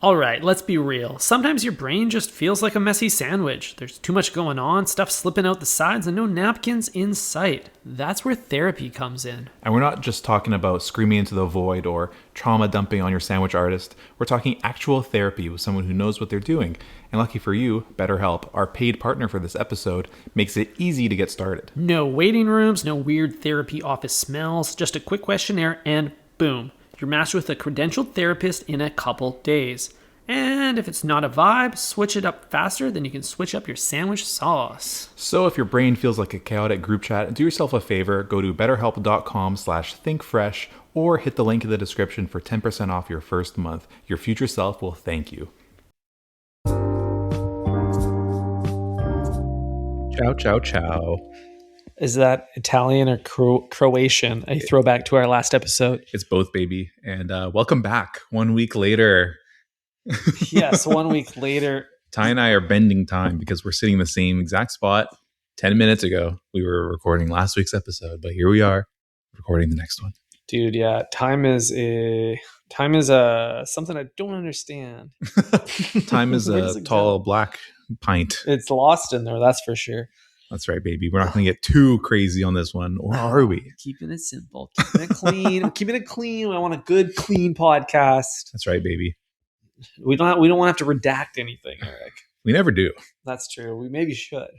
All right, let's be real. Sometimes your brain just feels like a messy sandwich. There's too much going on, stuff slipping out the sides, and no napkins in sight. That's where therapy comes in. And we're not just talking about screaming into the void or trauma dumping on your sandwich artist. We're talking actual therapy with someone who knows what they're doing. And lucky for you, BetterHelp, our paid partner for this episode, makes it easy to get started. No waiting rooms, no weird therapy office smells, just a quick questionnaire and boom. You're matched with a credentialed therapist in a couple days. And if it's not a vibe, switch it up faster than you can switch up your sandwich sauce. So if your brain feels like a chaotic group chat, do yourself a favor, go to betterhelp.com/thinkfresh or hit the link in the description for 10% off your first month. Your future self will thank you. Ciao, ciao, ciao. Is that Italian or Croatian? A throwback to our last episode. It's both, baby. And welcome back 1 week later. Yes, 1 week later. Ty and I are bending time because we're sitting in the same exact spot 10 minutes ago. We were recording last week's episode, but here we are recording the next one. Dude, yeah, time is something I don't understand. Time is a tall black pint. It's lost in there, that's for sure. That's right, baby. We're not going to get too crazy on this one, or are we? Keeping it simple, keeping it clean. I'm keeping it clean. I want a good, clean podcast. That's right, baby. We don't want to have to redact anything, Eric. We never do. That's true. We maybe should.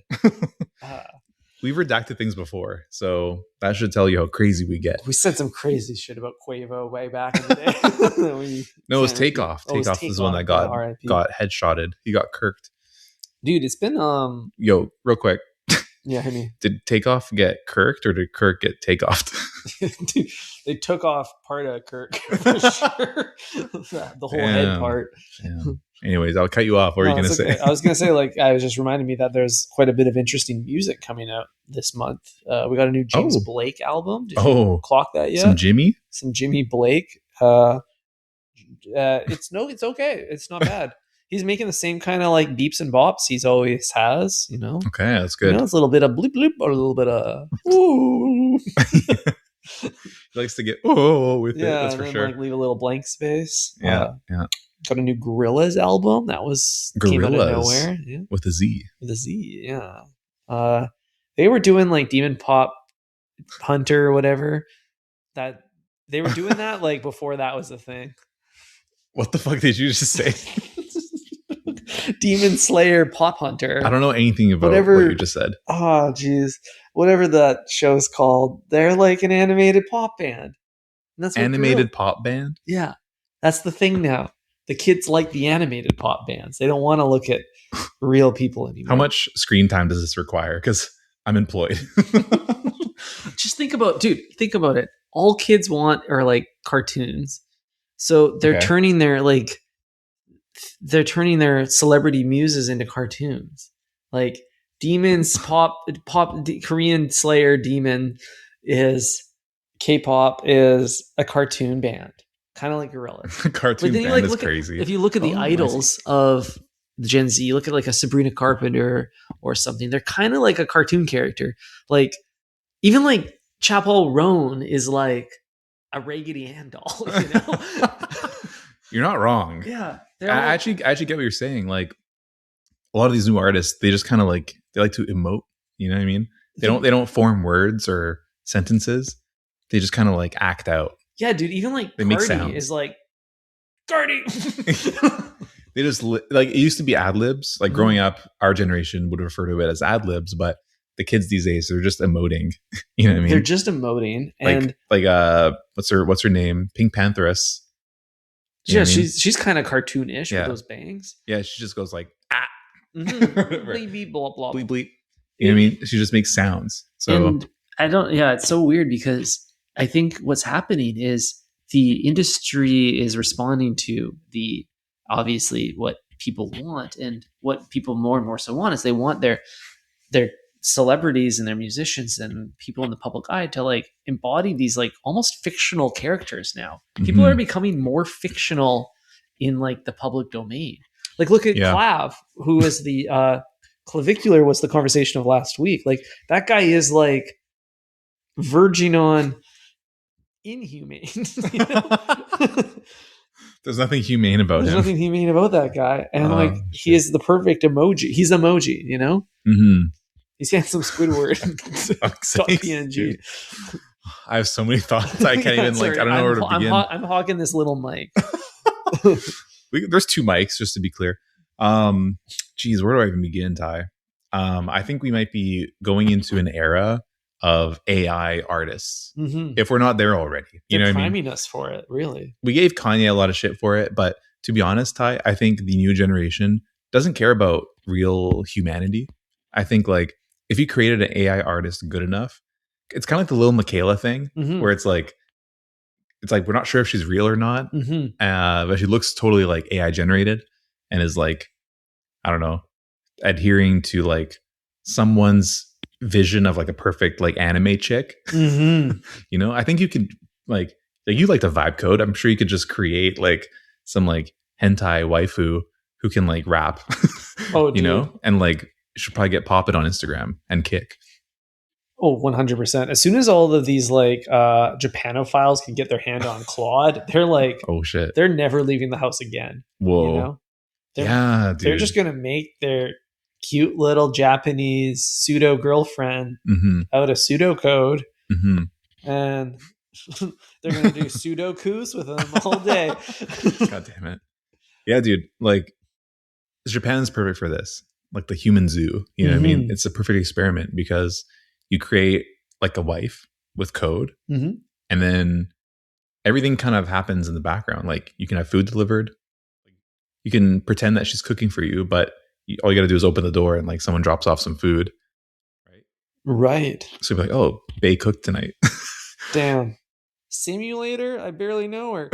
We've redacted things before, so that should tell you how crazy we get. We said some crazy shit about Quavo way back in the day. No, it was Takeoff. Takeoff was the one that got headshotted. He got kirked. Dude, it's been Yo, real quick. Yeah, hit me. Did Takeoff get kirked or did Kirk get takeoffed? Dude, they took off part of Kirk for sure. The whole head part. Damn. Anyways, I'll cut you off. What are you going to say? I was going to say, I was just reminding me that there's quite a bit of interesting music coming out this month. We got a new James Blake album. Did you clock that yet? Some Jimmy Blake. It's okay. It's not bad. He's making the same kind of beeps and bops he's always has, Okay, that's good. It's a little bit of bloop bloop or a little bit of ooh. He likes to get with it, that's for sure. Leave a little blank space. Yeah. Got a new Gorillaz album that came out of nowhere. Yeah. With a Z. Yeah. They were doing Demon Pop Hunter or whatever. That they were doing that before that was a thing. What the fuck did you just say? Demon Slayer Pop Hunter. I don't know anything about what you just said. Oh, geez. Whatever that show's called. They're an animated pop band. That's animated pop band? Yeah. That's the thing now. The kids like the animated pop bands. They don't want to look at real people anymore. How much screen time does this require? Because I'm employed. Just think about it. All kids want are cartoons. So they're turning their celebrity muses into cartoons. Demons pop Korean Slayer Demon is K-pop is a cartoon band, kind of like Gorillaz. A cartoon band is crazy. If you look at the idols of the Gen Z, you look at a Sabrina Carpenter or something. They're kind of like a cartoon character. Even Chappell Roan is a Raggedy Ann doll. You're not wrong. Yeah. I actually get what you're saying. A lot of these new artists, they just kind of they like to emote. You know what I mean? They don't form words or sentences. They just kind of act out. Yeah, dude. Even they Cardi make sounds. is Cardi. They just it used to be ad libs. Growing up, our generation would refer to it as ad libs, but the kids these days, they're just emoting. You know what I mean? They're just emoting. And what's her name? Pink Pantheress. Yeah, she's kind of cartoonish with those bangs. Yeah, she just goes ah. Bleep, beep, blah, blah. Bleep, bleep. You know what I mean? She just makes sounds. So and it's so weird because I think what's happening is the industry is responding to obviously what people want, and what people more and more so want is they want their celebrities and their musicians and people in the public eye to embody these almost fictional characters now. Mm-hmm. People are becoming more fictional in the public domain. Look at Clav, who is the clavicular was the conversation of last week. That guy is verging on inhumane. There's nothing humane about There's him. nothing humane about that guy. And like, he shit. is the perfect emoji. He's emoji, you know? Mm-hmm. He's handsome Squidward. .png. I have so many thoughts. I can't even like. I don't know where to begin. I'm hogging this little mic. There's two mics, just to be clear. Geez, where do I even begin, Ty? I think we might be going into an era of AI artists, if we're not there already. You know what I mean? Priming us for it, really. We gave Kanye a lot of shit for it, but to be honest, Ty, I think the new generation doesn't care about real humanity. I think like if you created an AI artist good enough, it's kind of like the Lil Miquela thing, where it's like we're not sure if she's real or not, but she looks totally like AI generated and is like, I don't know, adhering to like someone's vision of like a perfect like anime chick. You know, I think you could like you like the vibe code. I'm sure you could just create like some like hentai waifu who can like rap. You know, and like you should probably get Pop It on Instagram and Kick. Oh, 100%. As soon as all of these like Japanophiles can get their hand on Claude, they're like, oh shit, they're never leaving the house again. Whoa. You know? Dude. They're just gonna make their cute little Japanese pseudo girlfriend out of pseudocode, and they're gonna do sudokus with them all day. God damn it. Yeah, dude. Like Japan's perfect for this. Like the human zoo. You know what I mean? It's a perfect experiment because you create like a wife with code, and then everything kind of happens in the background. Like you can have food delivered. You can pretend that she's cooking for you, but all you got to do is open the door and like someone drops off some food. Right. So you're like, oh, Bae cooked tonight. Damn. Simulator? I barely know her.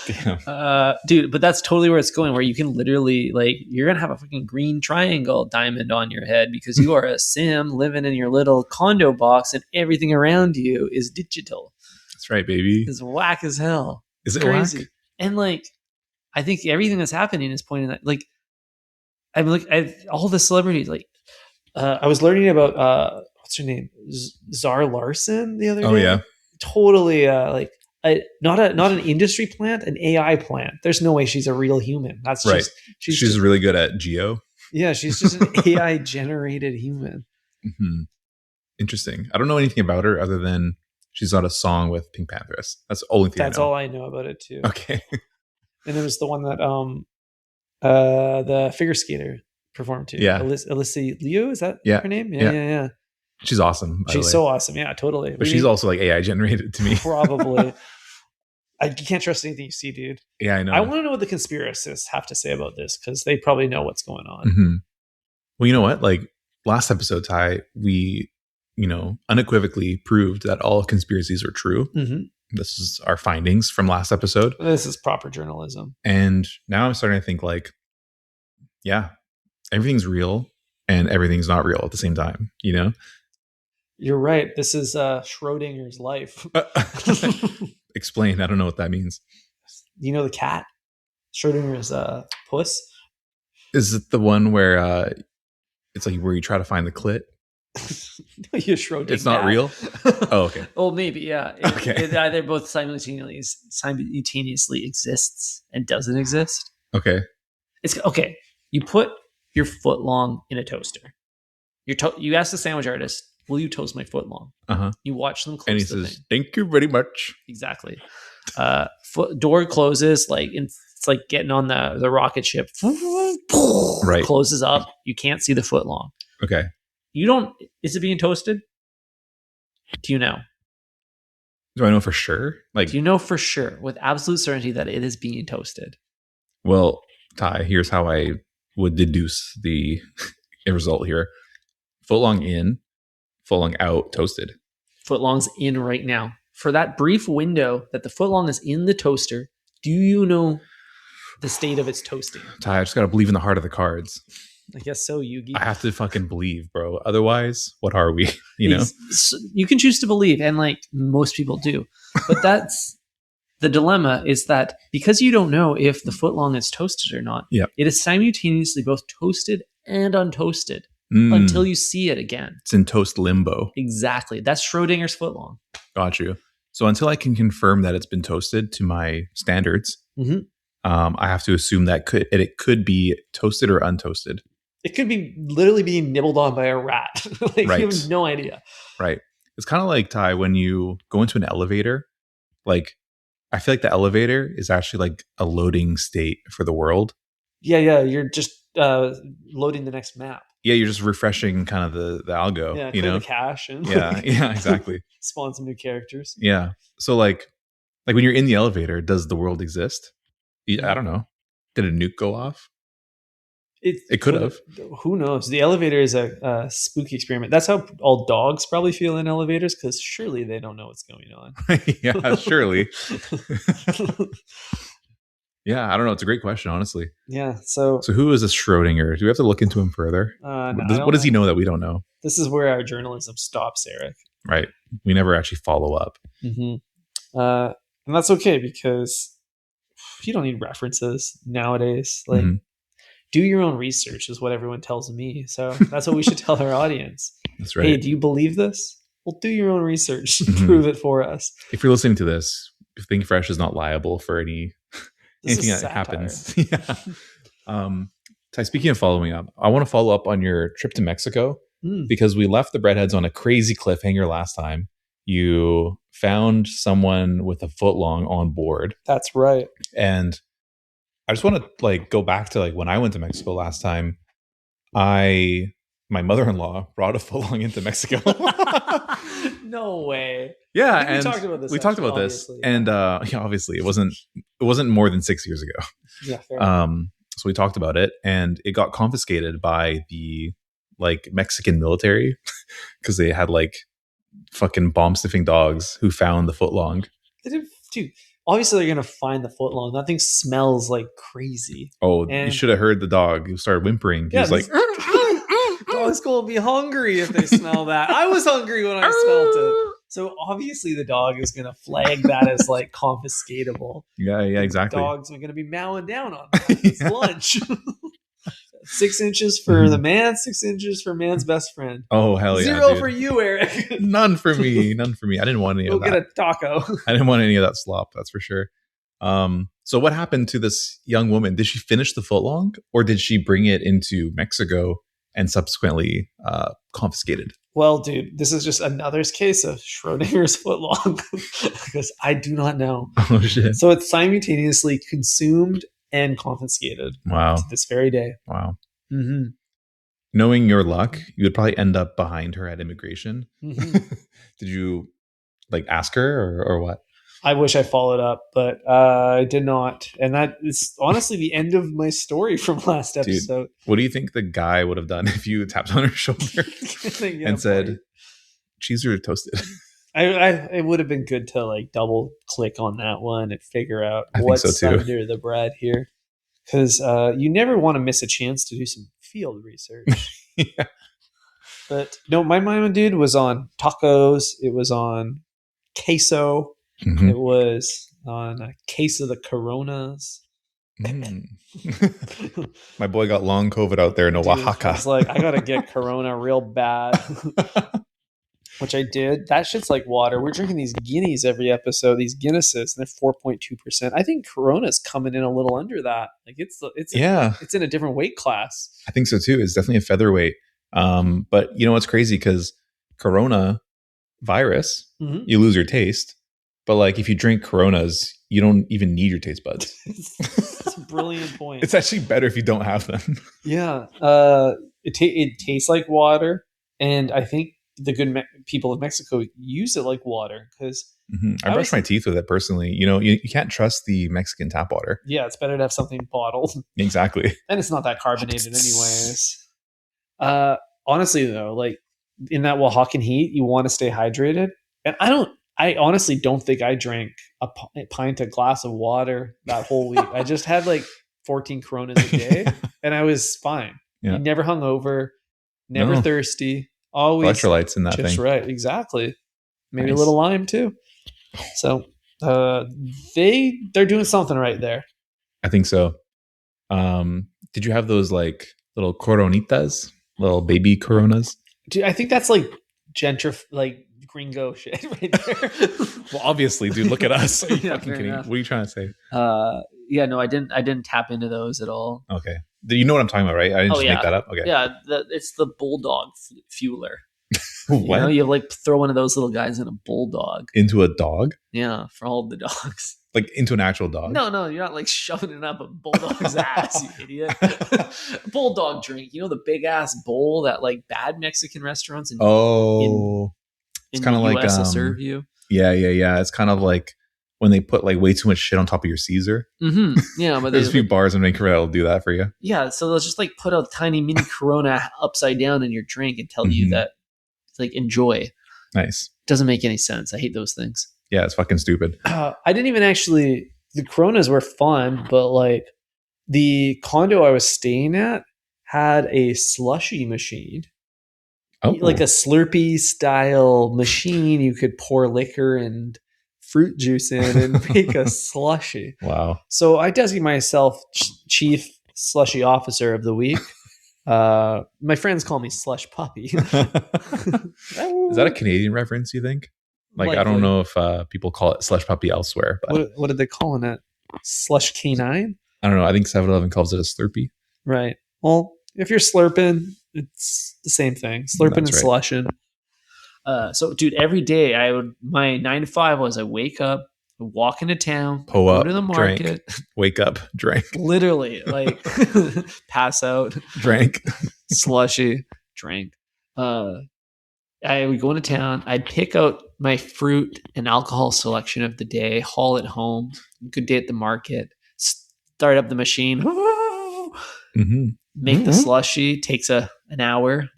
Damn. Dude, but that's totally where it's going, where you can literally like, you're going to have a fucking green triangle diamond on your head because you are a sim living in your little condo box and everything around you is digital. That's right, baby. It's whack as hell. Is it crazy? whack? And like, I think everything that's happening is pointing that like, I'm like, all the celebrities, like, I was learning about, what's her name? Zar Larson the other day. Oh yeah. Totally. Like, not an industry plant, an AI plant. There's no way she's a real human. That's right. Just, she's just really good at geo. Yeah. She's just an AI generated human. Interesting. I don't know anything about her other than she's on a song with Pink Panthers. That's the only thing That's I know. all I know about it too. Okay. And it was the one that the figure skater performed to. Yeah. Alyssa Liu, is that her name? Yeah. She's awesome. She's so awesome. Yeah, totally. But she's also like AI generated to me. Probably. You can't trust anything you see, dude. Yeah, I know. I want to know what the conspiracists have to say about this because they probably know what's going on. Well, you know what? Like last episode, Ty, we, unequivocally proved that all conspiracies are true. This is our findings from last episode. This is proper journalism. And now I'm starting to think like, yeah, everything's real and everything's not real at the same time, You're right. This is Schrödinger's life. Explain. I don't know what that means. You know the cat? Schrödinger's puss? Is it the one where it's like where you try to find the clit? No, you Schrödinger. It's not real? Oh, okay. Well, maybe, yeah. Okay. It either both simultaneously exists and doesn't exist. Okay. It's okay. You put your foot long in a toaster. You ask the sandwich artist, will you toast my foot long? You watch them close and he the says, thing. Thank you very much. Exactly. Door closes, like it's like getting on the rocket ship. Right. Closes up. You can't see the foot long. Okay. Is it being toasted? Do you know? Do I know for sure? Like, do you know for sure, with absolute certainty, that it is being toasted? Well, Ty, here's how I would deduce the result here. Footlong in, footlong out, toasted. Footlong's in right now. For that brief window that the footlong is in the toaster, do you know the state of its toasting? Ty, I just got to believe in the heart of the cards. I guess so, Yugi. I have to fucking believe, bro. Otherwise, what are we? You can choose to believe, and like most people do. But that's the dilemma, is that because you don't know if the footlong is toasted or not, it is simultaneously both toasted and untoasted until you see it again. It's in toast limbo. Exactly. That's Schrödinger's footlong. Got you. So until I can confirm that it's been toasted to my standards, I have to assume that it could be toasted or untoasted. It could be literally being nibbled on by a rat. Like Right. you have no idea. Right. It's kind of like, Ty, when you go into an elevator, like I feel like the elevator is actually like a loading state for the world. Yeah. You're just loading the next map. Yeah, you're just refreshing kind of the algo. Yeah, you clear know? the cache and Yeah, exactly. spawn some new characters. Yeah. So like when you're in the elevator, does the world exist? I don't know. Did a nuke go off? It could have. Who knows? The elevator is a spooky experiment. That's how all dogs probably feel in elevators, because surely they don't know what's going on. Yeah, surely. Yeah, I don't know. It's a great question, honestly. Yeah. So who is this Schrödinger? Do we have to look into him further? What does he know that we don't know? This is where our journalism stops, Eric. Right. We never actually follow up. Mm-hmm. And that's okay, because you don't need references nowadays. Like, do your own research is what everyone tells me. So that's what we should tell our audience. That's right. Hey, do you believe this? Well, do your own research. Prove it for us. If you're listening to this, Think Fresh is not liable for anything that happens. Yeah. Ty, speaking of following up, I want to follow up on your trip to Mexico because we left the Breadheads on a crazy cliffhanger last time. You found someone with a footlong on board. That's right. And I just want to go back to when I went to Mexico last time. My mother-in-law brought a footlong into Mexico. No way. Yeah, and we talked about this, and obviously it wasn't more than 6 years ago. Yeah. Fair so we talked about it, and it got confiscated by the Mexican military because they had fucking bomb sniffing dogs who found the footlong. Dude, obviously they're gonna find the footlong. That thing smells like crazy. Oh, and you should have heard the dog who started whimpering. He was like, dogs gonna be hungry if they smell that. I was hungry when I smelled it. So obviously the dog is gonna flag that as confiscatable. Yeah, exactly. Dogs are gonna be mowing down on that. It's lunch. 6 inches for the man, 6 inches for man's best friend. Oh, hell yeah. 0 for you, Eric. None for me. I didn't want any of that. Go get a taco. I didn't want any of that slop, that's for sure. So what happened to this young woman? Did she finish the footlong, or did she bring it into Mexico and subsequently confiscated? Well, dude, this is just another case of Schrödinger's footlong, because I do not know. Oh, shit. So it's simultaneously consumed and confiscated. Wow. To this very day. Wow. Mm-hmm. Knowing your luck, you would probably end up behind her at immigration. Mm-hmm. Did you ask her or what? I wish I followed up, but I did not. And that is honestly the end of my story from last episode. Dude, what do you think the guy would have done if you tapped on her shoulder and said, cheese or toasted? It would have been good to double click on that one and figure out what's under the bread here. Because you never want to miss a chance to do some field research. Yeah. But no, my mind, dude, was on tacos. It was on queso. Mm-hmm. It was on a case of the Coronas. My boy got long COVID out there in Oaxaca. It's I gotta get Corona real bad. Which I did. That shit's like water. We're drinking these Guineas every episode, these Guinnesses, and they're 4.2%. I think Corona's coming in a little under that. It's in a different weight class. I think so too. It's definitely a featherweight. But you know what's crazy? Because Corona virus, you lose your taste. But if you drink Coronas, you don't even need your taste buds. That's a brilliant point. It's actually better if you don't have them. Yeah. It tastes like water, and I think the good people of Mexico use it like water because I brush my teeth with it personally. You can't trust the Mexican tap water. Yeah, it's better to have something bottled. Exactly. And it's not that carbonated anyways. Honestly though, in that Oaxacan heat, you want to stay hydrated. And I honestly don't think I drank a pint, a glass of water that whole week. I just had 14 Coronas a day and I was fine. Yeah. Never hung over, never thirsty. Always electrolytes in that thing. Right, exactly. Maybe a little lime too. So they're doing something right there. I think so. Did you have those little coronitas, little baby Coronas? Dude, I think that's gringo shit right there. Well, obviously, dude, look at us. Are you Yeah, fucking fair kidding? enough. What are you trying to say? Yeah, no, I didn't tap into those at all. Okay. You know what I'm talking about, right? I didn't Oh just yeah, make that up. Okay. yeah. It's the bulldog fueler. What? You know, you like throw one of those little guys in a bulldog. Into a dog? Yeah, for all the dogs. Like into an actual dog? No, you're not like shoving it up a bulldog's ass, you idiot. Bulldog drink, you know, the big ass bowl that like bad Mexican restaurants in It's in kind the of like US will serve you. Yeah. It's kind of like when they put like way too much shit on top of your Caesar. Mm-hmm. Yeah, but There's a few bars in Vancouver that'll do that for you. Yeah, so they'll just like put a tiny mini Corona upside down in your drink and tell you that like enjoy. Nice. Doesn't make any sense. I hate those things. Yeah, it's fucking stupid. I didn't even actually. The Coronas were fun, but like the condo I was staying at had a slushy machine. Like a Slurpee style machine you could pour liquor and fruit juice in and make a slushy. Wow. So I designate myself chief slushy officer of the week. My friends call me Slush Puppy. Is that a Canadian reference, you think? Like, likely. I don't know if people call it Slush Puppy elsewhere. But what did they call it? Slush Canine? I don't know. I think 7-Eleven calls it a Slurpee. Right. Well, if you're slurping, it's the same thing. Slurping and slushing. So, dude, every day my 9 to 5 was I wake up, walk into town, go to the market, drink, wake up, drink. Literally, like pass out, drink, slushy, drink. I would go into town. I'd pick out my fruit and alcohol selection of the day, haul it home. Good day at the market. Start up the machine. Make the slushy. Takes an hour.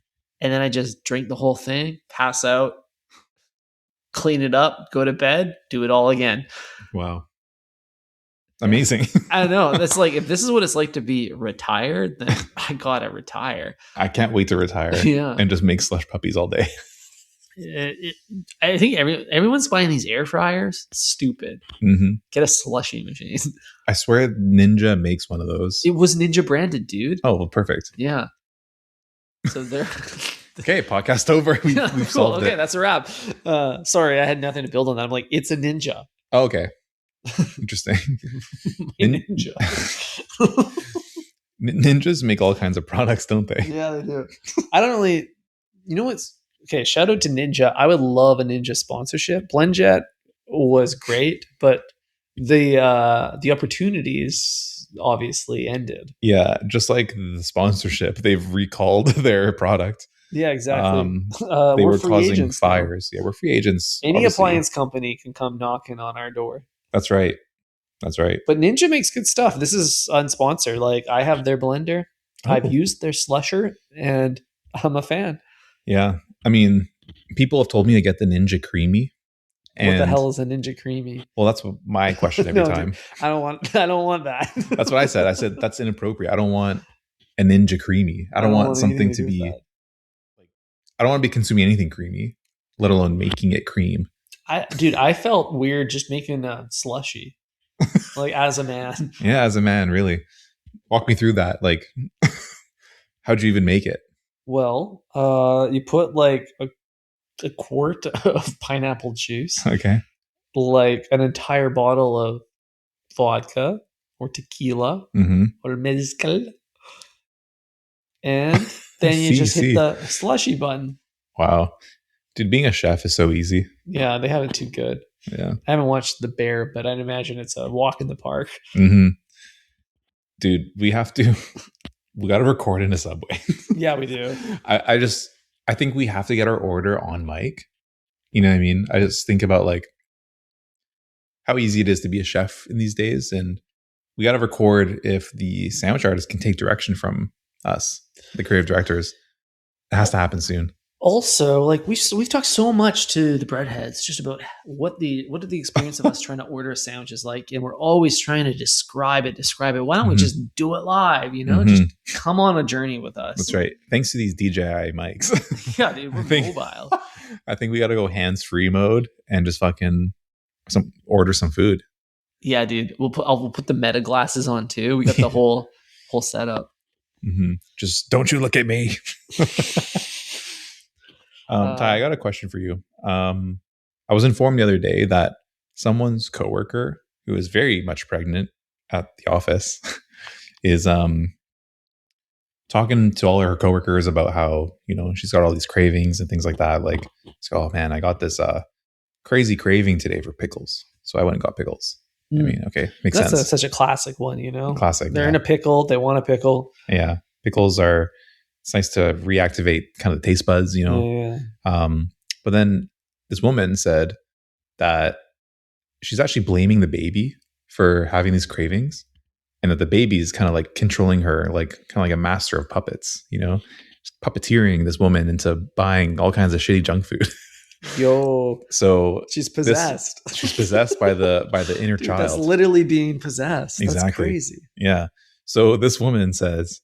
And then I just drink the whole thing, pass out, clean it up, go to bed, do it all again. Wow. Amazing. I don't know. That's like, if this is what it's like to be retired, then I gotta retire. I can't wait to retire and just make slush puppies all day. I think everyone's buying these air fryers. Stupid. Get a slushy machine. I swear Ninja makes one of those. It was Ninja branded, dude. Oh, well, perfect. Yeah. So they're okay. Podcast over. We've solved it. Okay, that's a wrap. Sorry, I had nothing to build on that. I'm like, it's a Ninja. Oh, okay. Interesting. Ninja. Ninjas make all kinds of products, don't they? Yeah, they do. I don't really. You know what's okay? Shout out to Ninja. I would love a Ninja sponsorship. BlendJet was great, but the opportunities obviously ended. Yeah, just like the sponsorship, they've recalled their product. Yeah, exactly. They were causing fires. Now. Yeah, we're free agents. Any appliance company can come knocking on our door. That's right. That's right. But Ninja makes good stuff. This is unsponsored. Like, I have their blender. I've used their slusher, and I'm a fan. Yeah. I mean, people have told me to get the Ninja Creamy. What the hell is a Ninja Creamy? Well, that's my question every time. Dude, I don't want that. That's what I said. I said that's inappropriate. I don't want a Ninja Creamy. I don't want something to be like, I don't want to be consuming anything creamy, let alone making it cream. I felt weird just making a slushy. Like, as a man. Yeah, as a man, really. Walk me through that. Like, how'd you even make it? Well, you put like a quart of pineapple juice. Okay. Like an entire bottle of vodka or tequila or mezcal. And then you just hit the slushy button. Wow. Dude, being a chef is so easy. Yeah, they have it too good. Yeah. I haven't watched The Bear, but I'd imagine it's a walk in the park. Dude, we got to record in a Subway. Yeah, we do. I think we have to get our order on mic. You know what I mean? I just think about like how easy it is to be a chef in these days. And we got to record if the sandwich artist can take direction from us, the creative directors. It has to happen soon. Also, like we've talked so much to the breadheads just about what the experience of us trying to order a sandwich is like, and we're always trying to describe it. Why don't we just do it live? You know, just come on a journey with us. That's right. Thanks to these DJI mics. Yeah, dude, we're mobile. I think we got to go hands-free mode and just fucking order some food. Yeah, dude. We'll put the Meta glasses on too. We got the whole setup. Just don't you look at me. Ty, I got a question for you. I was informed the other day that someone's coworker who is very much pregnant at the office is talking to all her coworkers about how, she's got all these cravings and things like that. Like, oh man, I got this crazy craving today for pickles. So I went and got pickles. I mean, okay, makes sense. That's such a classic one, Classic. They're in a pickle. They want a pickle. Yeah. Pickles are, it's nice to reactivate kind of the taste buds, Yeah. But then this woman said that she's actually blaming the baby for having these cravings, and that the baby is kind of like controlling her, like kind of like a master of puppets, just puppeteering this woman into buying all kinds of shitty junk food. Yo, so she's possessed. She's possessed by the inner child. That's literally being possessed. Exactly. That's crazy. Yeah. So this woman says,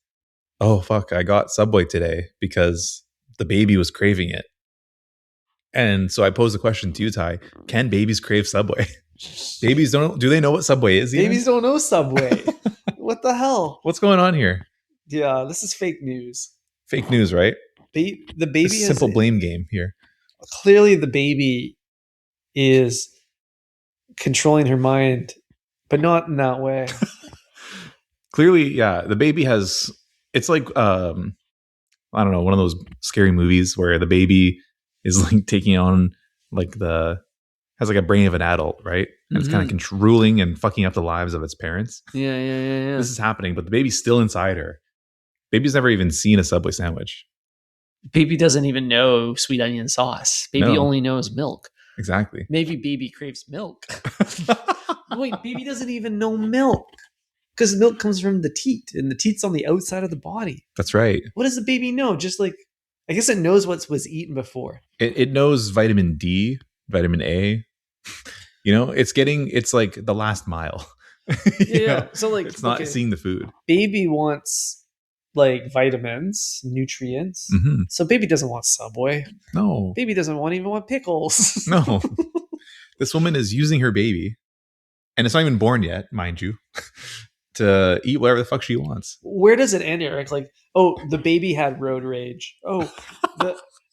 "Oh fuck, I got Subway today because the baby was craving it." And so I pose the question to you, Ty: can babies crave Subway? Babies do they know what Subway is? Babies don't know Subway. What the hell? What's going on here? Yeah, this is fake news. Fake news, right? The baby is simple blame game here. Clearly, the baby is controlling her mind, but not in that way. Clearly, yeah. The baby has. It's like I don't know, one of those scary movies where the baby is like taking on like has like a brain of an adult, right? And it's kind of ruling and fucking up the lives of its parents. Yeah. This is happening, but the baby's still inside her. Baby's never even seen a Subway sandwich. Baby doesn't even know sweet onion sauce. Baby only knows milk. Exactly. Maybe baby craves milk. Wait, baby doesn't even know milk. Because milk comes from the teat, and the teat's on the outside of the body. That's right. What does the baby know? Just like, I guess it knows what was eaten before. It knows vitamin D, vitamin A. It's like the last mile. Yeah. So like, it's not seeing the food. Baby wants like vitamins, nutrients. Mm-hmm. So baby doesn't want Subway. No. Baby doesn't even want pickles. No. This woman is using her baby, and it's not even born yet, mind you, to eat whatever the fuck she wants. Where does it end, Eric? Like, oh, the baby had road rage. Oh,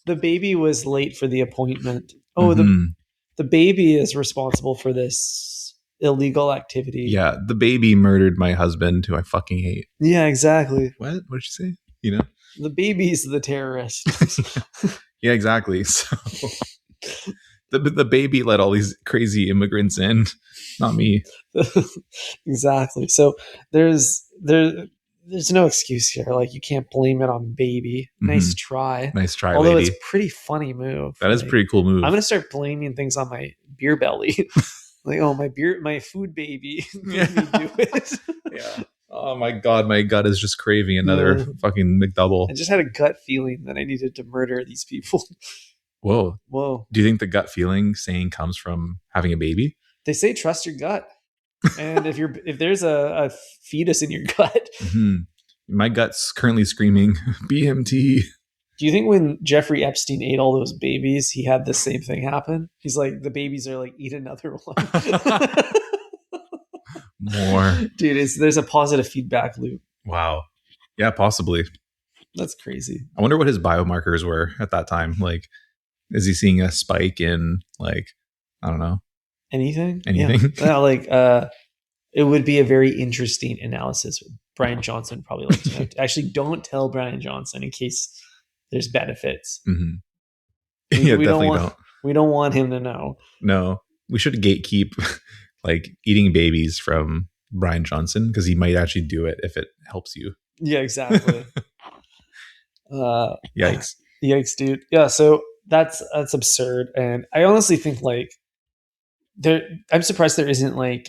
the baby was late for the appointment. Oh, the baby is responsible for this illegal activity. Yeah, the baby murdered my husband, who I fucking hate. Yeah, exactly. What did you say? The baby's the terrorist. Yeah, exactly. So the baby let all these crazy immigrants in, not me. Exactly. So there's no excuse here. Like, you can't blame it on baby. Nice try. Nice try, although lady. it's a pretty funny move. That is a pretty cool move. I'm gonna start blaming things on my beer belly. Like, oh, my food baby made me do it. Yeah. Oh my god, my gut is just craving another fucking McDouble. I just had a gut feeling that I needed to murder these people. Whoa. Do you think the gut feeling saying comes from having a baby? They say trust your gut. And if there's a fetus in your gut. My gut's currently screaming BMT. Do you think when Jeffrey Epstein ate all those babies, he had the same thing happen? He's like, the babies are like, eat another one. More. Dude, there's a positive feedback loop. Wow. Yeah, possibly. That's crazy. I wonder what his biomarkers were at that time. Like, is he seeing a spike in, like, I don't know. Anything? Yeah. It would be a very interesting analysis. Brian Johnson probably like to know. Actually, don't tell Brian Johnson in case there's benefits. Mm-hmm. We don't want him to know. No, we should gatekeep like eating babies from Brian Johnson, because he might actually do it if it helps you. Yeah, exactly. Yikes, dude. Yeah, so that's absurd, and I honestly think like I'm surprised there isn't like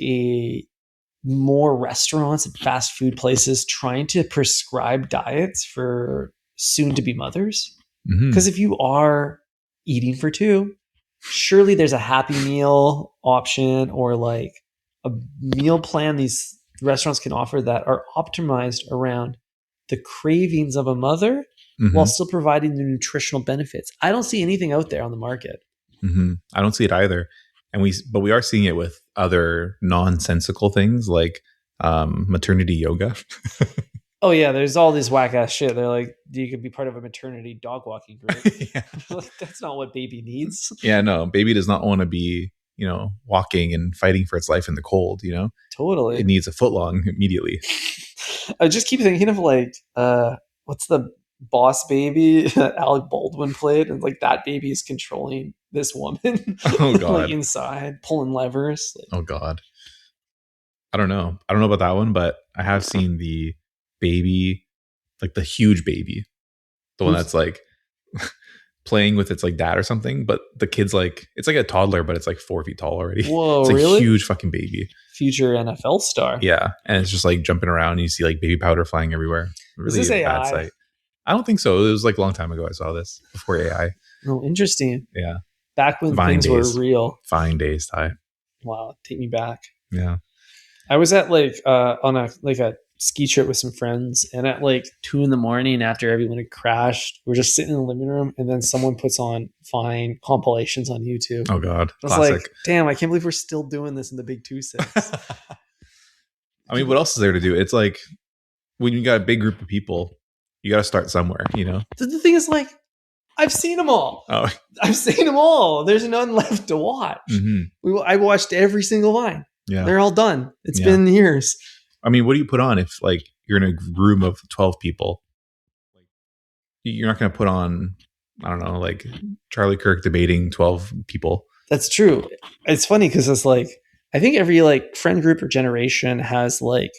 more restaurants and fast food places trying to prescribe diets for soon-to-be mothers. Because if you are eating for two, surely there's a Happy Meal option or like a meal plan these restaurants can offer that are optimized around the cravings of a mother while still providing the nutritional benefits. I don't see anything out there on the market. I don't see it either. But we are seeing it with other nonsensical things like maternity yoga. Oh yeah, there's all this whack ass shit. They're like, you could be part of a maternity dog walking group. Yeah. Like, that's not what baby needs. Yeah, no, baby does not want to be, walking and fighting for its life in the cold, Totally. It needs a foot long immediately. I just keep thinking of like, what's the Boss Baby that Alec Baldwin played, and like that baby is controlling this woman, Oh God. like inside, pulling levers. Like, Oh God. I don't know about that one, but I have seen the baby, like the huge baby, the one that's like playing with its like dad or something, but the kid's like, it's like a toddler, but it's like 4 feet tall already. whoa, It's like really? huge fucking baby. Future NFL star. Yeah, and it's just like jumping around. And you see like baby powder flying everywhere. Really this a AI? bad sight. I don't think so. It was like a long time ago I saw this, before AI. Oh, interesting. Yeah, Back when Vine things days. were real. fine days, Ty. Wow, take me back. Yeah. I was at like on a ski trip with some friends, and at like 2 a.m. after everyone had crashed, we're just sitting in the living room, and then someone puts on Vine compilations on YouTube. Oh God, I was like, damn, I can't believe we're still doing this in the big 2-6. I mean, what else is there to do? It's like when you got a big group of people, you got to start somewhere, The thing is, like, I've seen them all. Oh, I've seen them all. There's none left to watch. mm-hmm. I watched every single Vine. Yeah. They're all done. It's Yeah. been years. I mean, what do you put on if like you're in a room of 12 people? Like, you're not going to put on, I don't know, like Charlie Kirk debating 12 people. That's true. It's funny because it's like, I think every like friend group or generation has like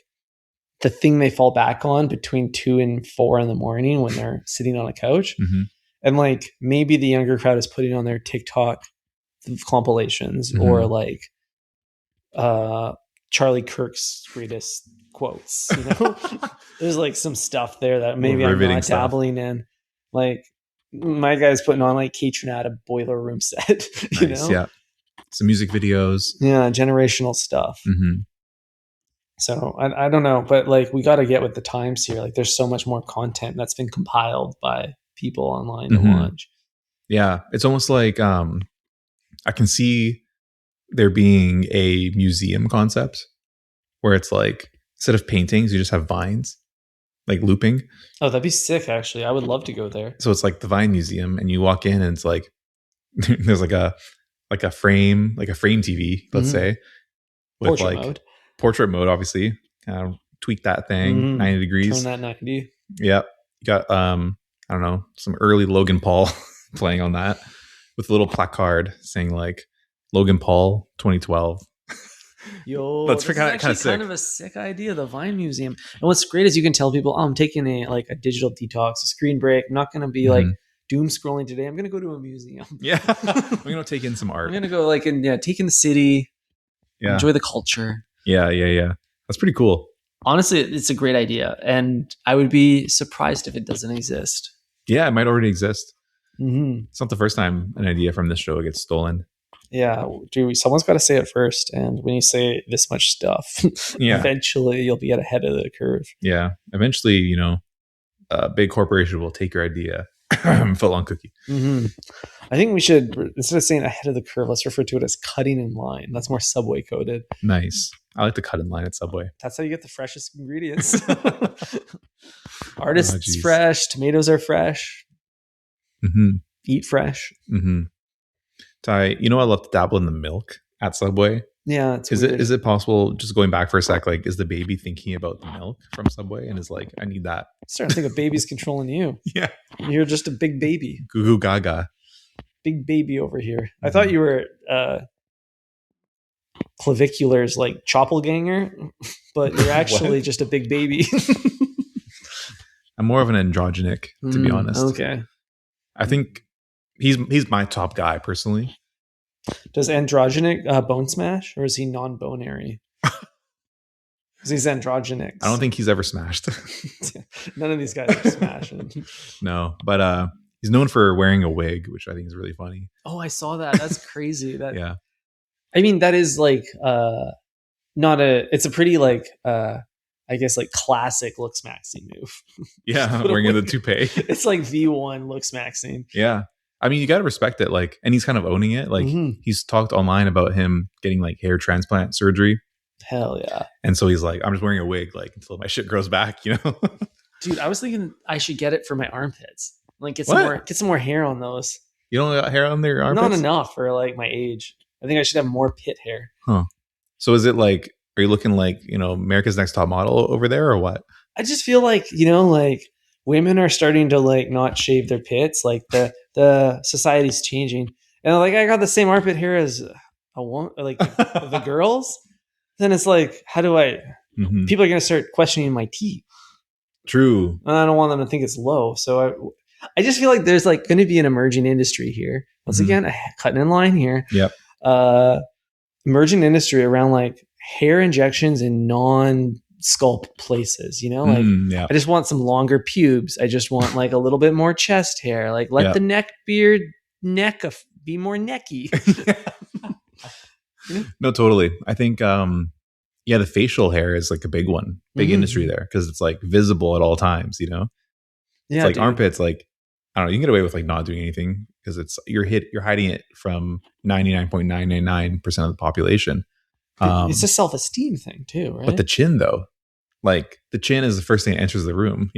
the thing they fall back on between 2 and 4 in the morning when they're sitting on a couch. Mm-hmm. And like maybe the younger crowd is putting on their TikTok compilations Mhm. or like Charlie Kirk's greatest quotes. There's like some stuff there that maybe I'm Riveting not stuff. dabbling in. Like my guy's putting on like Kate Trinata Boiler Room set. Nice, yeah. Some music videos. Yeah, generational stuff. Mm-hmm. So I don't know, but like we got to get with the times here. Like there's so much more content that's been compiled by people online to Mhm. watch. Yeah, it's almost like I can see there being a museum concept where it's like instead of paintings, you just have vines, like looping. Oh, that'd be sick. Actually, I would love to go there. So it's like the Vine Museum, and you walk in, and it's like there's like a frame TV, let's Mhm. say, with Portrait like mode. portrait mode, obviously. Kind of tweak that thing Mhm. 90 degrees. Turn that 90. Yep. You got I don't know, some early Logan Paul playing on that with a little placard saying like Logan Paul 2012. Yo, That's this is kinda actually sick. kind of a sick idea, the Vine Museum. And what's great is you can tell people, oh, I'm taking a digital detox, a screen break. I'm not going to be like doom scrolling today. I'm going to go to a museum. Yeah. I'm going to take in some I'm art. going to go like take in the city, Yeah. enjoy the culture. Yeah. That's pretty cool. Honestly, it's a great idea, and I would be surprised if it doesn't exist. Yeah, it might already exist. Mm-hmm. It's not the first time an idea from this show gets stolen. Yeah, someone's got to say it first, and when you say this much stuff, Yeah. eventually you'll be at ahead of the curve. Yeah. Eventually, a big corporation will take your idea. Footlong cookie. Mm-hmm. I think we should, instead of saying ahead of the curve, let's refer to it as cutting in line. That's more Subway coded. Nice. I like to cut in line at Subway. That's how you get the freshest ingredients. Artists geez. fresh, tomatoes are fresh, Mm-hmm. eat fresh. Mm-hmm. Ty, I love to dabble in the milk at Subway. Yeah, it's Is weird. it possible, just going back for a sec, like is the baby thinking about the milk from Subway and is like, I need that? I'm starting to think a baby's controlling you. Yeah. You're just a big baby. Goo goo gaga. Big baby over here. I thought you were clavicular's like choppelganger, but you're actually just a big baby. I'm more of an androgenic, to be honest. Okay. I think he's my top guy personally. Does androgenic bone smash, or is he non-bonary? Because he's androgenic. I don't think he's ever smashed. None of these guys are smashing. No, but he's known for wearing a wig, which I think is really funny. Oh, I saw that. That's crazy. Yeah. I mean, that is like it's a pretty like I guess like classic looks maxing move. Yeah, wearing the toupee. It's like V1 looks maxing. Yeah. I mean, you got to respect it. Like, and he's kind of owning it. Like, he's talked online about him getting like hair transplant surgery. Hell yeah. And so he's like, I'm just wearing a wig, like, until my shit grows back, Dude, I was thinking I should get it for my armpits. Like What? get some more hair on those. You don't got hair on your Not armpits? enough for like my age. I think I should have more pit hair. Huh. So is it like, are you looking like, America's Next Top Model over there or what? I just feel like, like women are starting to like not shave their pits. Like the society's changing. And like I got the same armpit hair as a woman, like the girls. Then it's like, how do I Mhm. people are gonna start questioning my teeth. True. And I don't want them to think it's low. So I just feel like there's like going to be an emerging industry here. Once Mhm. again, cutting in line here. Yep. Emerging industry around like hair injections in non-sculpt places. Like Yeah. I just want some longer pubes. I just want like a little bit more chest hair. Like let Yeah. the neck be more necky. No, totally. I think, the facial hair is like a big one, big Mhm. industry there because it's like visible at all times. Yeah, It's like dude. armpits. Like I don't know, you can get away with like not doing anything because you're hiding it from 99.999% of the population. It's a self-esteem thing too, right? But the chin though, like the chin is the first thing that enters the room.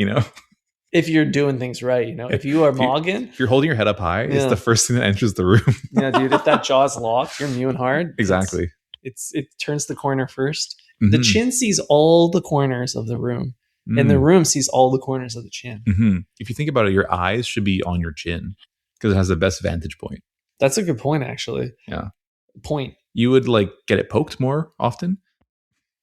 If you're doing things right, if you are mogging, If you're holding your head up high, it's Yeah. the first thing that enters the room. yeah, dude, if that jaw's locked, you're mewing hard. Exactly. It turns the corner first. The Mhm. chin sees all the corners of the room, and the room sees all the corners of the chin. Mhm. If you think about it, your eyes should be on your chin because it has the best vantage point. That's a good point, actually. Yeah. Point. You would like get it poked more often.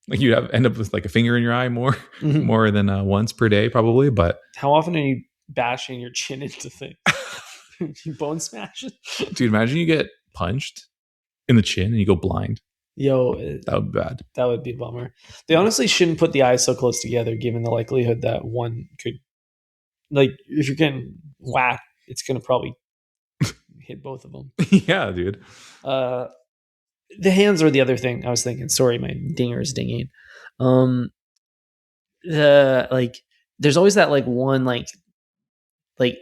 Like you end up with like a finger in your eye more than once per day, probably. But How often are you bashing your chin into things? You bone smash it? dude, imagine you get punched in the chin and you go blind. Yo, That would be bad. that would be a bummer. They honestly shouldn't put the eyes so close together, given the likelihood that one could, like, if you're getting whacked, it's going to probably hit both of them. Yeah, dude. The hands are the other thing I was thinking. Sorry, my dinger is dinging. There's always that like one like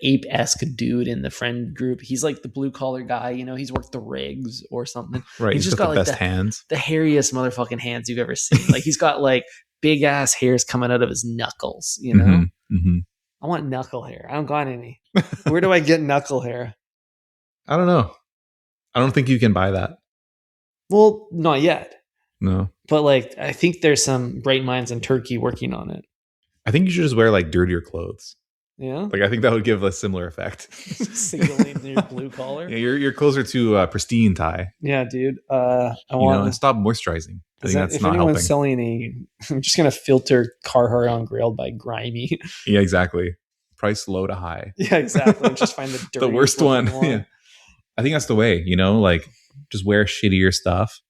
ape-esque dude in the friend group. He's like the blue collar guy, he's worked the rigs or something. Right. He's He's just got got the like best hands. the hairiest motherfucking hands you've ever seen. Like he's got like big ass hairs coming out of his knuckles, Mhm. Mhm. I want knuckle hair. I don't got any. Where do I get knuckle hair? I don't know. I don't think you can buy that. Well, not yet. No. But like I think there's some bright minds in Turkey working on it. I think you should just wear like dirtier clothes. Yeah. Like I think that would give a similar effect. Signaling your blue collar. Yeah, your clothes are too pristine, Ty. Yeah, dude. I want And stop moisturizing. I think that's if not anyone's helping. selling I'm just gonna filter Carhartt on Grailed by Grimy. Yeah, exactly. Price low to high. Yeah, exactly. Just find the The worst one. Yeah. I think that's the way, like just wear shittier stuff.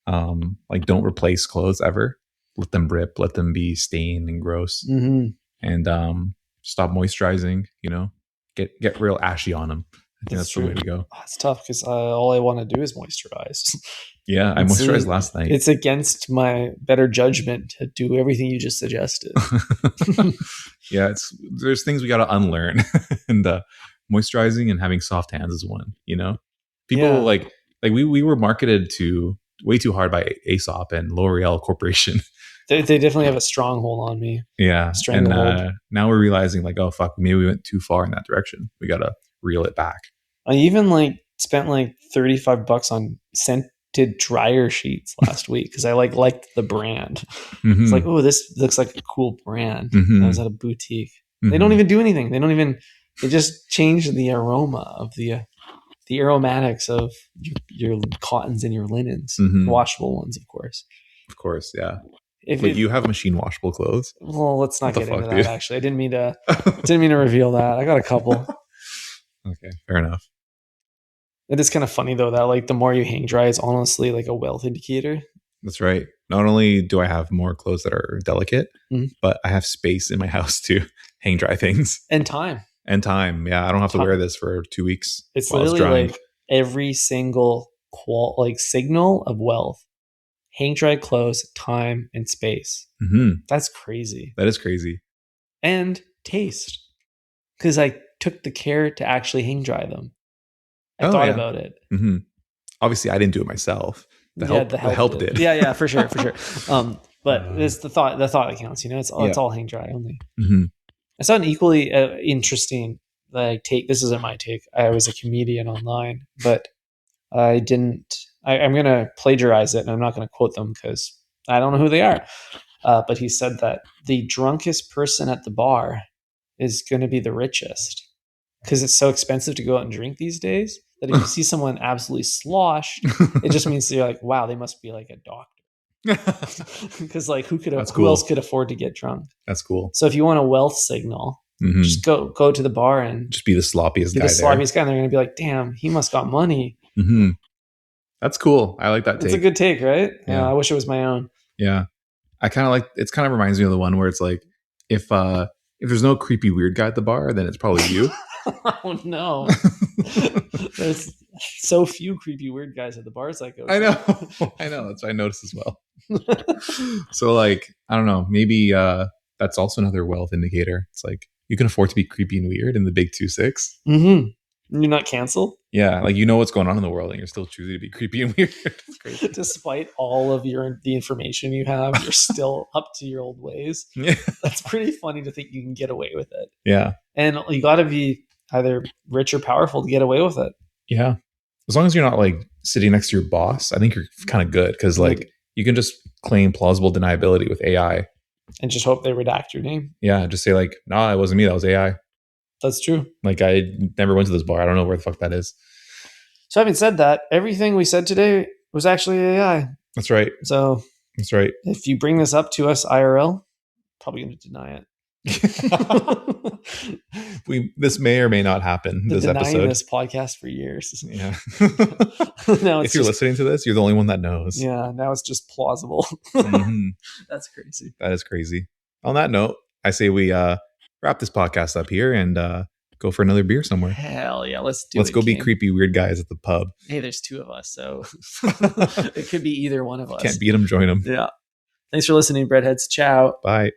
Like don't replace clothes ever. Let them rip, let them be stained and gross. Mm-hmm. And stop moisturizing, get real ashy on them. I think that's the way to go. Oh, it's tough because all I want to do is moisturize. Yeah, I moisturized last night. It's against my better judgment to do everything you just suggested. Yeah, there's things we got to unlearn, and moisturizing and having soft hands is one. People Yeah. like we were marketed to way too hard by Aesop and L'Oreal Corporation. They definitely have a stronghold on me. Yeah, Stranglehold. and now we're realizing like, oh fuck, maybe we went too far in that direction. We gotta reel it back. I even spent $35 on scented dryer sheets last week because I liked the brand. Mhm. It's like, oh, this looks like a cool brand. Mhm. I was at a boutique. They don't even do anything. They just change the aroma of the aromatics of your cottons and your linens, Mhm. washable ones, of course. Of course, yeah. If But you have machine washable clothes. well, let's not What the get into fuck, that. dude? Actually, I didn't mean to reveal that. I got a couple. Okay, fair enough. It is kind of funny though that the more you hang dry is honestly like a wealth indicator. That's right. Not only do I have more clothes that are delicate, Mhm. but I have space in my house to hang dry things And time. and time. Yeah, I don't have to Time. wear this for 2 weeks. It's while literally drying. like every single signal of wealth. Hang dry clothes, time, and space. Mhm. That's crazy. That is crazy. And taste. Because I took the care to actually hang dry them. I Oh, thought yeah. about it. Hmm. Obviously, I didn't do it myself. The help did. Yeah, for sure. But it's the thought that counts. It's all hang dry only. Hmm. I saw an equally interesting take. This isn't my take. I was a comedian online, but I didn't. I'm going to plagiarize it, and I'm not going to quote them because I don't know who they are. But he said that the drunkest person at the bar is going to be the richest because it's so expensive to go out and drink these days that if you see someone absolutely sloshed, it just means you're like, wow, they must be like a doctor. Because like who else could afford to get drunk? That's cool. So if you want a wealth signal, just go to the bar and just be the sloppiest guy. And they're going to be like, damn, he must got money. Mm-hmm. That's cool. I like that take. It's a good take, right? Yeah. I wish it was my own. Yeah. I kind of like, it's kind of reminds me of the one where it's like, if there's no creepy weird guy at the bar, then it's probably you. Oh no. There's so few creepy weird guys at the bars I go to. I know. That's what I noticed as well. So like, I don't know, maybe that's also another wealth indicator. It's like you can afford to be creepy and weird in the big 2-6. Mm-hmm. You're not canceled? Yeah, like you know what's going on in the world and you're still choosing to be creepy and weird. It's crazy. Despite all of the information you have, you're still up to your old ways. Yeah. That's pretty funny to think you can get away with it. Yeah. And you got to be either rich or powerful to get away with it. Yeah. As long as you're not like sitting next to your boss, I think you're kind of good because like you can just claim plausible deniability with AI. And just hope they redact your name. Yeah. Just say like, nah, it wasn't me. That was AI. That's true. Like I never went to this bar. I don't know where the fuck that is. So having said that, everything we said today was actually AI. That's right. So that's right. If you bring this up to us IRL, probably going to deny it. This may or may not happen. This episode. This podcast for years. Yeah. Now if you're listening to this, you're the only one that knows. Yeah. Now it's just plausible. Mm-hmm. That's crazy. That is crazy. On that note, I say we wrap this podcast up here and go for another beer somewhere. Hell yeah, let's go be creepy weird guys at the pub. Hey, there's two of us, so it could be either one of us. Can't beat them, join them. Yeah. Thanks for listening, Breadheads. Ciao. Bye.